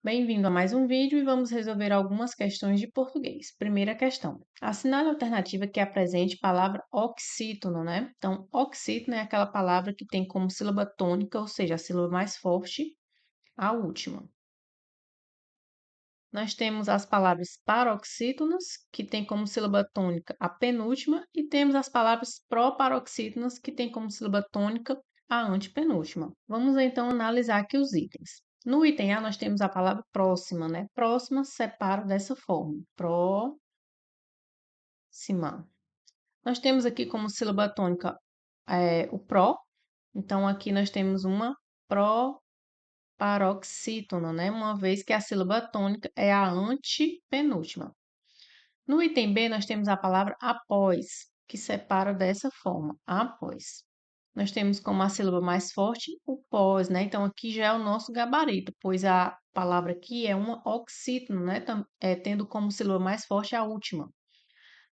Bem-vindo a mais um vídeo e vamos resolver algumas questões de português. Primeira questão. Assinale a alternativa que apresente palavra oxítono, né? Então, oxítono é aquela palavra que tem como sílaba tônica, ou seja, a sílaba mais forte, a última. Nós temos as palavras paroxítonas, que tem como sílaba tônica a penúltima, e temos as palavras proparoxítonas, que tem como sílaba tônica a antepenúltima. Vamos então analisar aqui os itens. No item A, nós temos a palavra próxima, né? Próxima separa dessa forma. Próxima. Nós temos aqui como sílaba tônica o pró. Então, aqui nós temos uma proparoxítona, né? Uma vez que a sílaba tônica é a antepenúltima. No item B, nós temos a palavra após, que separa dessa forma, após. Nós temos como a sílaba mais forte o pós, né? Então, aqui já é o nosso gabarito, pois a palavra aqui é uma oxítono, né? Tendo como sílaba mais forte a última.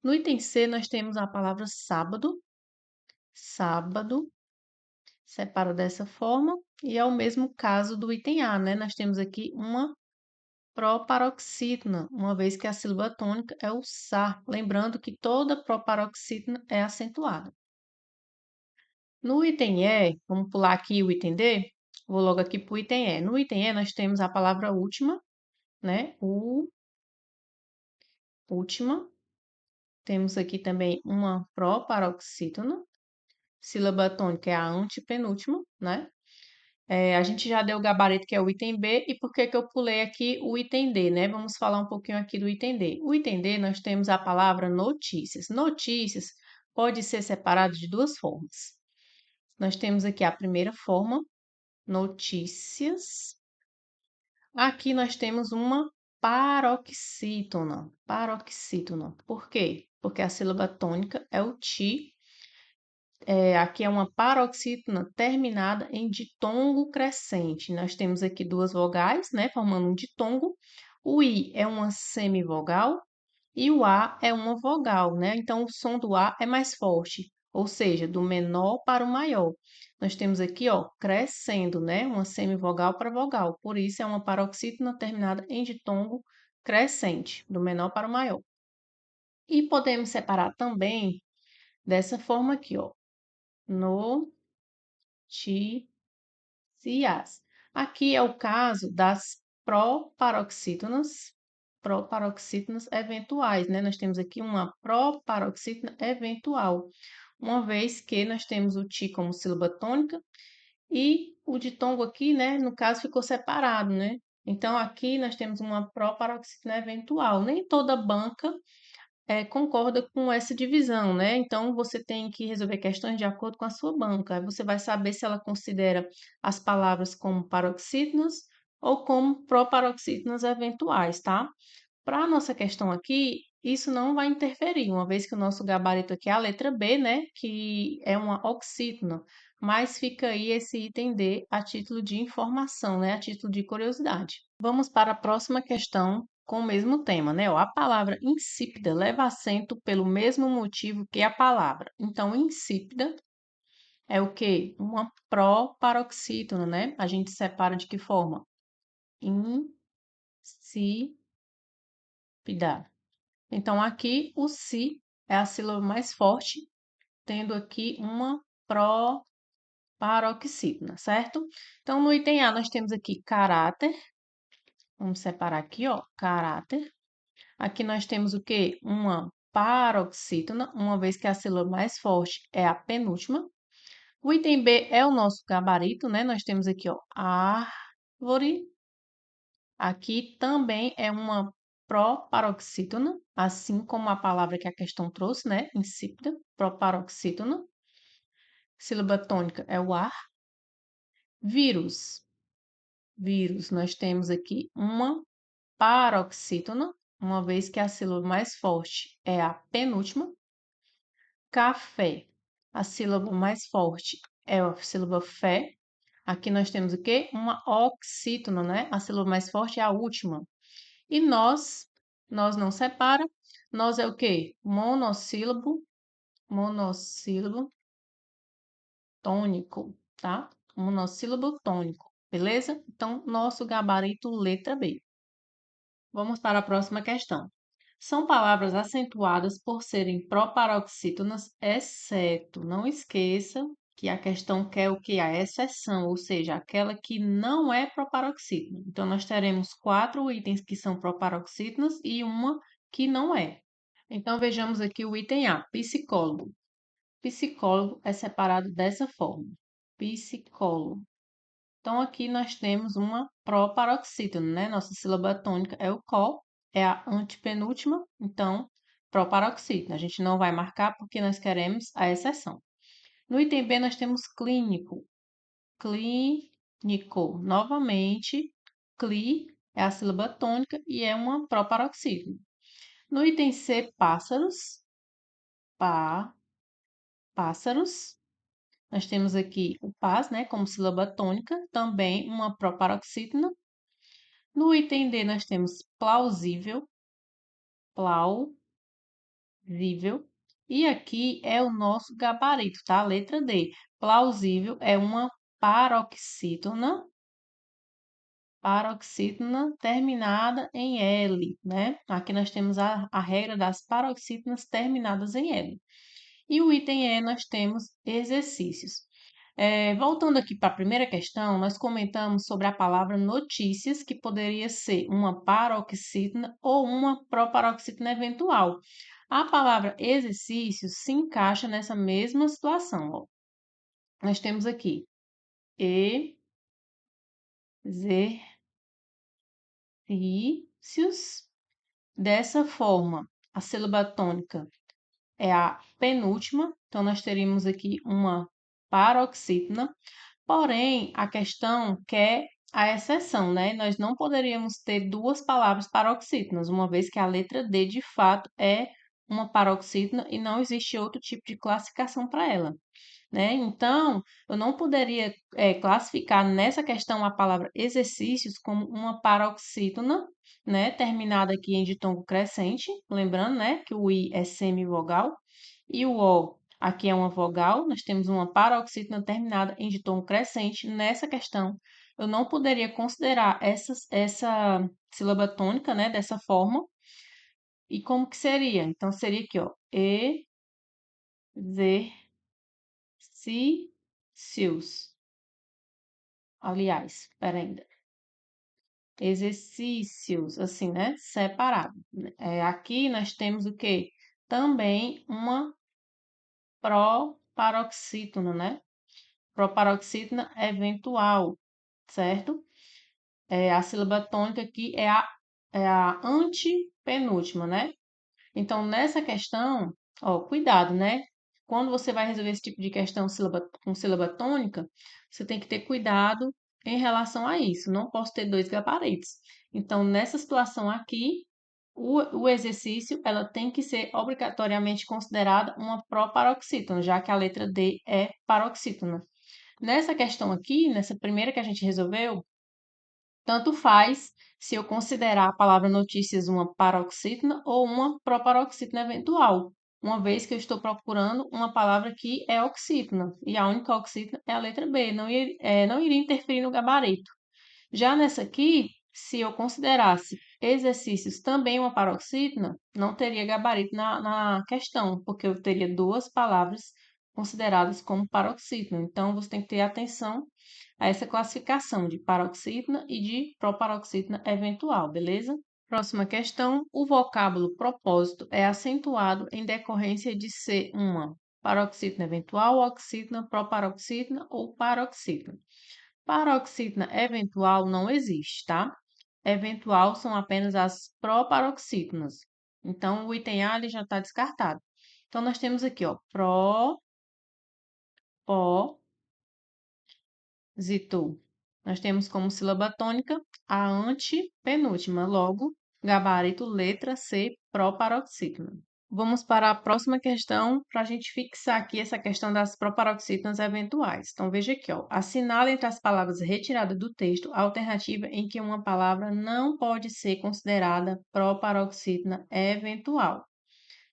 No item C, nós temos a palavra sábado. Sábado, separa dessa forma. E é o mesmo caso do item A, né? Nós temos aqui uma proparoxítona, uma vez que a sílaba tônica é o sa. Lembrando que toda proparoxítona é acentuada. No item E, vamos pular aqui o item D, vou logo aqui para o item E. No item E, nós temos a palavra última, né? Última. Temos aqui também uma proparoxítona. Sílaba tônica é a antepenúltima, né? A gente já deu o gabarito que é o item B, e por que que eu pulei aqui o item D, né? Vamos falar um pouquinho aqui do item D. O item D, nós temos a palavra notícias. Notícias pode ser separado de duas formas. Nós temos aqui a primeira forma, notícias. Aqui nós temos uma paroxítona. Paroxítona. Por quê? Porque a sílaba tônica é o ti. Aqui é uma paroxítona terminada em ditongo crescente. Nós temos aqui duas vogais, né, formando um ditongo. O i é uma semivogal e o a é uma vogal, né? Então, o som do a é mais forte, ou seja, do menor para o maior. Nós temos aqui, ó, crescendo, né? Uma semivogal para vogal. Por isso, é uma paroxítona terminada em ditongo crescente, do menor para o maior. E podemos separar também dessa forma aqui, ó. Noticias. Aqui é o caso das proparoxítonas eventuais, né? Nós temos aqui uma proparoxítona eventual, uma vez que nós temos o ti como sílaba tônica e o ditongo aqui, né? No caso, ficou separado, né? Então, aqui nós temos uma proparoxítona eventual. Nem toda banca concorda com essa divisão, né? Então, você tem que resolver questões de acordo com a sua banca. Aí você vai saber se ela considera as palavras como paroxítonas ou como proparoxítonas eventuais, tá? Para a nossa questão aqui, isso não vai interferir, uma vez que o nosso gabarito aqui é a letra B, né? Que é uma oxítona. Mas fica aí esse item D a título de informação, né? A título de curiosidade. Vamos para a próxima questão com o mesmo tema, né? Ó, a palavra insípida leva acento pelo mesmo motivo que a palavra. Então, insípida é o quê? Uma proparoxítona, né? A gente separa de que forma? Insípida. Então, aqui o si é a sílaba mais forte, tendo aqui uma proparoxítona, certo? Então, no item A, nós temos aqui caráter. Vamos separar aqui, ó, caráter. Aqui nós temos o quê? Uma paroxítona, uma vez que a sílaba mais forte é a penúltima. O item B é o nosso gabarito, né? Nós temos aqui, ó, árvore. Aqui também é uma proparoxítona, assim como a palavra que a questão trouxe, né? Insípida, proparoxítona. Sílaba tônica é o ar. Vírus. Vírus, nós temos aqui uma paroxítona, uma vez que a sílaba mais forte é a penúltima. Café, a sílaba mais forte é a sílaba fé. Aqui nós temos o quê? Uma oxítona, né? A sílaba mais forte é a última. E nós não separa. Nós é o quê? Monossílabo tônico, tá? Monossílabo tônico. beleza? Então, nosso gabarito letra B. Vamos para a próxima questão. São palavras acentuadas por serem proparoxítonas, exceto. Não esqueça que a questão quer o que? A exceção, ou seja, aquela que não é proparoxítona. Então, nós teremos 4 itens que são proparoxítonas e uma que não é. Então, vejamos aqui o item A, psicólogo. Psicólogo é separado dessa forma. Psicólogo. Então, aqui nós temos uma proparoxítona, né? Nossa sílaba tônica é o có, é a antepenúltima, então, proparoxítona. A gente não vai marcar porque nós queremos a exceção. No item B, nós temos clínico. Clínico. Novamente, cli é a sílaba tônica e é uma proparoxítona. No item C, pássaros. Pássaros. Nós temos aqui o pás, né, como sílaba tônica, também uma proparoxítona. No item D, nós temos plausível, plausível. E aqui é o nosso gabarito, tá? Letra D. Plausível é uma paroxítona, paroxítona terminada em L, né? Aqui nós temos a regra das paroxítonas terminadas em L. E o item E, nós temos exercícios. Voltando aqui para a primeira questão, nós comentamos sobre a palavra notícias, que poderia ser uma paroxítona ou uma proparoxítona eventual. A palavra exercícios se encaixa nessa mesma situação. Ó. Nós temos aqui exercícios. Dessa forma, a sílaba tônica é a penúltima, então nós teríamos aqui uma paroxítona. Porém, a questão quer a exceção, né? Nós não poderíamos ter duas palavras paroxítonas, uma vez que a letra D, de fato, é uma paroxítona e não existe outro tipo de classificação para ela, né? Então, eu não poderia classificar nessa questão a palavra exercícios como uma paroxítona, né? Terminada aqui em ditongo crescente, lembrando, né, que o I é semivogal e o O aqui é uma vogal, nós temos uma paroxítona terminada em ditongo crescente. Nessa questão, eu não poderia considerar essa sílaba tônica, né, dessa forma. E como que seria? Então, seria aqui, ó, exercícios. Aliás, espera ainda. Exercícios, assim, né, separado. Aqui nós temos o quê? Também uma proparoxítona, né? Proparoxítona eventual, certo? A sílaba tônica aqui é a antepenúltima, né? Então, nessa questão, ó, cuidado, né? Quando você vai resolver esse tipo de questão com sílaba tônica, você tem que ter cuidado em relação a isso. Não posso ter dois gabaritos. Então, nessa situação aqui, o exercício ela tem que ser obrigatoriamente considerada uma proparoxítona, já que a letra D é paroxítona. Nessa questão aqui, nessa primeira que a gente resolveu, tanto faz se eu considerar a palavra notícias uma paroxítona ou uma proparoxítona eventual, uma vez que eu estou procurando uma palavra que é oxítona, e a única oxítona é a letra B, não iria interferir no gabarito. Já nessa aqui, se eu considerasse exercícios também uma paroxítona, não teria gabarito na questão, porque eu teria duas palavras consideradas como paroxítona. Então, você tem que ter atenção a essa classificação de paroxítona e de proparoxítona eventual, beleza? Próxima questão: o vocábulo propósito é acentuado em decorrência de ser uma paroxítona eventual, oxítona, proparoxítona ou paroxítona. Paroxítona eventual não existe, tá? Eventual são apenas as proparoxítonas. Então, o item A ele já está descartado. Então, nós temos aqui, ó, propósito. Nós temos como sílaba tônica a antepenúltima, logo, gabarito letra C, proparoxítona. Vamos para a próxima questão para a gente fixar aqui essa questão das proparoxítonas eventuais. Então, veja aqui, ó. Assinala entre as palavras retiradas do texto a alternativa em que uma palavra não pode ser considerada proparoxítona eventual.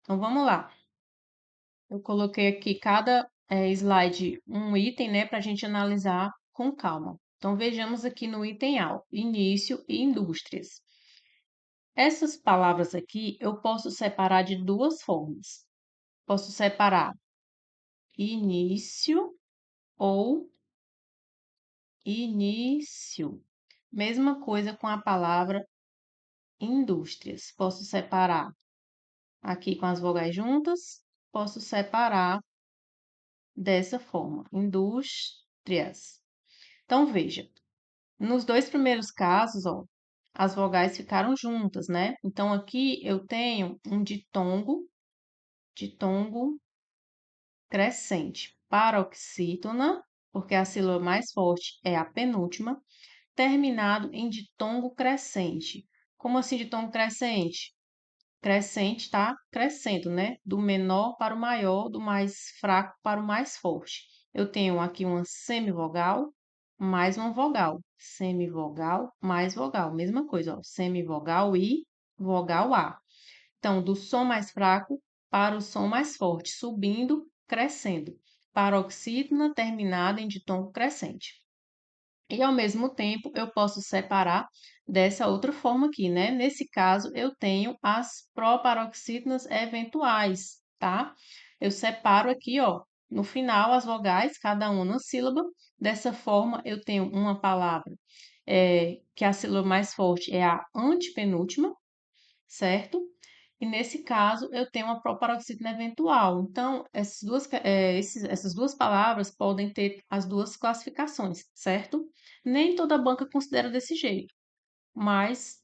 Então, vamos lá. Eu coloquei aqui cada slide um item, né, para a gente analisar com calma. Então, vejamos aqui no item A, ó, início e indústrias. Essas palavras aqui eu posso separar de duas formas. Posso separar início ou início. Mesma coisa com a palavra indústrias. Posso separar aqui com as vogais juntas, posso separar dessa forma, indústrias. Então, veja, nos dois primeiros casos, ó, as vogais ficaram juntas, né? Então, aqui eu tenho um ditongo crescente, paroxítona, porque a sílaba mais forte é a penúltima, terminado em ditongo crescente. Como assim ditongo crescente? Crescente está crescendo, né? Do menor para o maior, do mais fraco para o mais forte. Eu tenho aqui uma semivogal mais uma vogal. Semivogal mais vogal. Mesma coisa, ó. Semivogal e vogal A. Então, do som mais fraco para o som mais forte, subindo, crescendo. Paroxítona terminada em ditongo crescente. E ao mesmo tempo, eu posso separar dessa outra forma aqui, né? Nesse caso, eu tenho as proparoxítonas eventuais, tá? Eu separo aqui, ó, no final, as vogais, cada uma na sílaba. Dessa forma, eu tenho uma palavra que a sílaba mais forte é a antepenúltima, certo? E nesse caso, eu tenho uma proparoxítona eventual. Então, essas duas palavras podem ter as duas classificações, certo? Nem toda banca considera desse jeito, mas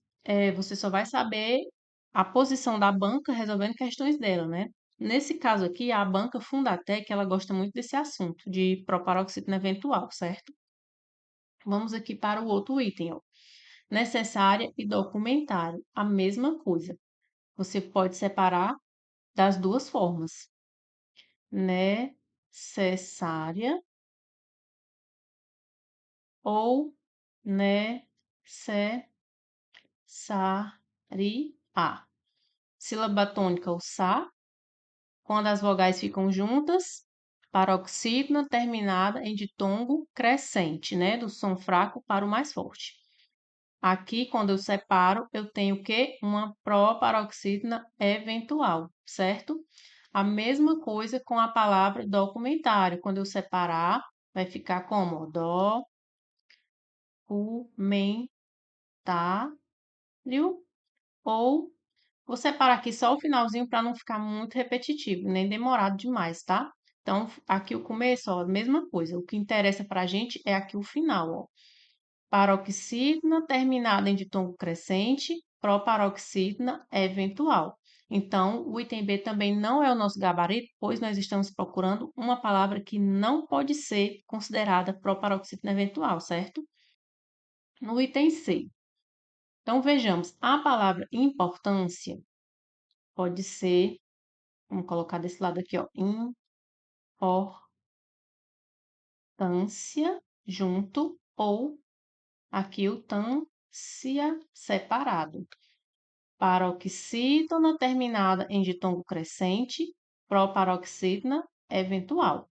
você só vai saber a posição da banca resolvendo questões dela, né? Nesse caso aqui, a banca Fundatec, ela gosta muito desse assunto de proparoxítona eventual, certo? Vamos aqui para o outro item, ó. Necessária e documentário, a mesma coisa. Você pode separar das duas formas. Necessária ou necessaria. Sílaba tônica, o sa. Quando as vogais ficam juntas, paroxítona terminada em ditongo crescente, né? Do som fraco para o mais forte. Aqui, quando eu separo, eu tenho o quê? Uma proparoxítona eventual, certo? A mesma coisa com a palavra documentário. Quando eu separar, vai ficar como? Documentário. Ou vou separar aqui só o finalzinho para não ficar muito repetitivo, nem demorado demais, tá? Então, aqui o começo, ó, a mesma coisa. O que interessa para a gente é aqui o final, ó. Paroxítona terminada em ditongo crescente, proparoxítona eventual. Então, o item B também não é o nosso gabarito, pois nós estamos procurando uma palavra que não pode ser considerada proparoxítona eventual, certo? No item C. Então, vejamos, a palavra importância pode ser, vamos colocar desse lado aqui, ó, importância junto ou aqui o tância separado. Paroxítona terminada em ditongo crescente, proparoxítona eventual.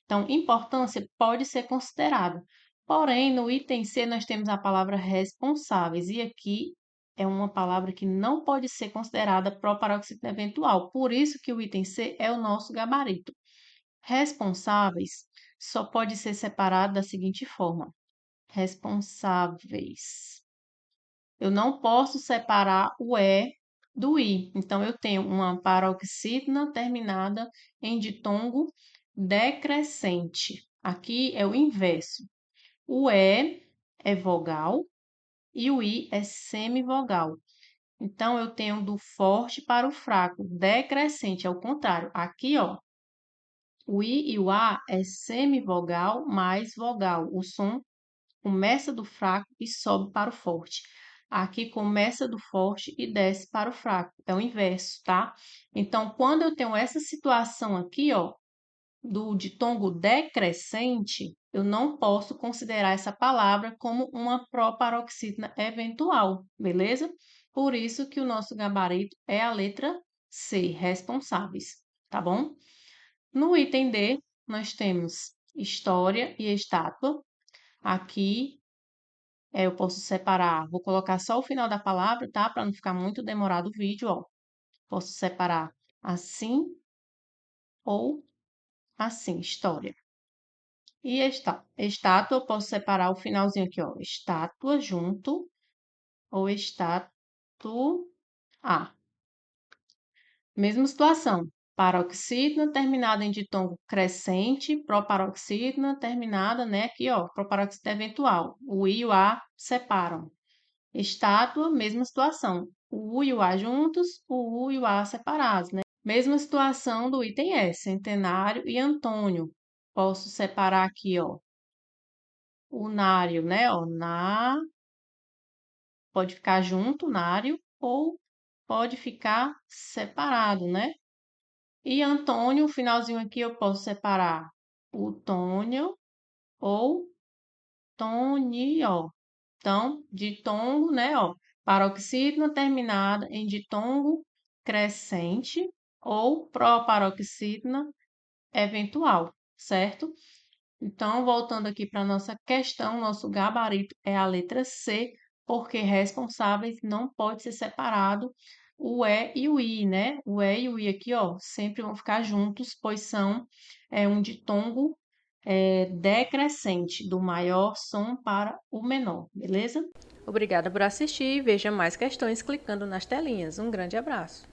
Então, importância pode ser considerada. Porém, no item C nós temos a palavra responsáveis e aqui é uma palavra que não pode ser considerada proparoxítona eventual. Por isso que o item C é o nosso gabarito. Responsáveis só pode ser separado da seguinte forma: responsáveis. Eu não posso separar o E do I. Então, eu tenho uma paroxítona terminada em ditongo decrescente. Aqui é o inverso. O E é vogal e o I é semivogal. Então, eu tenho do forte para o fraco, decrescente, é o contrário. Aqui, ó, o I e o A é semivogal mais vogal. O som começa do fraco e sobe para o forte. Aqui começa do forte e desce para o fraco. É o inverso, tá? Então, quando eu tenho essa situação aqui, ó, do ditongo decrescente, eu não posso considerar essa palavra como uma proparoxítona eventual, beleza? Por isso que o nosso gabarito é a letra C, responsáveis, tá bom? No item D, nós temos história e estátua. Aqui Eu posso separar, vou colocar só o final da palavra, tá? Para não ficar muito demorado o vídeo, ó. Posso separar assim ou assim, história. E estátua, eu posso separar o finalzinho aqui, ó. Estátua junto ou estátua. Mesma situação. Paroxítona terminada em ditongo crescente, proparoxítona terminada, né? Aqui, ó, proparoxítona eventual. O I e o A separam. Estátua, mesma situação. O U e o A juntos, o U e o A separados, né? Mesma situação do item S, centenário e Antônio. Posso separar aqui, ó, o nário, né? Ó, pode ficar junto, nário, ou pode ficar separado, né? E Antônio, o finalzinho aqui eu posso separar o Tônio ou Tonio. Então, ditongo, né, ó, paroxítona terminada em ditongo crescente ou proparoxítona eventual, certo? Então, voltando aqui para a nossa questão, nosso gabarito é a letra C, porque responsáveis não pode ser separado o E e o I, né? O E e o I aqui, ó, sempre vão ficar juntos, pois são um ditongo decrescente, do maior som para o menor, beleza? Obrigada por assistir e veja mais questões clicando nas telinhas. Um grande abraço!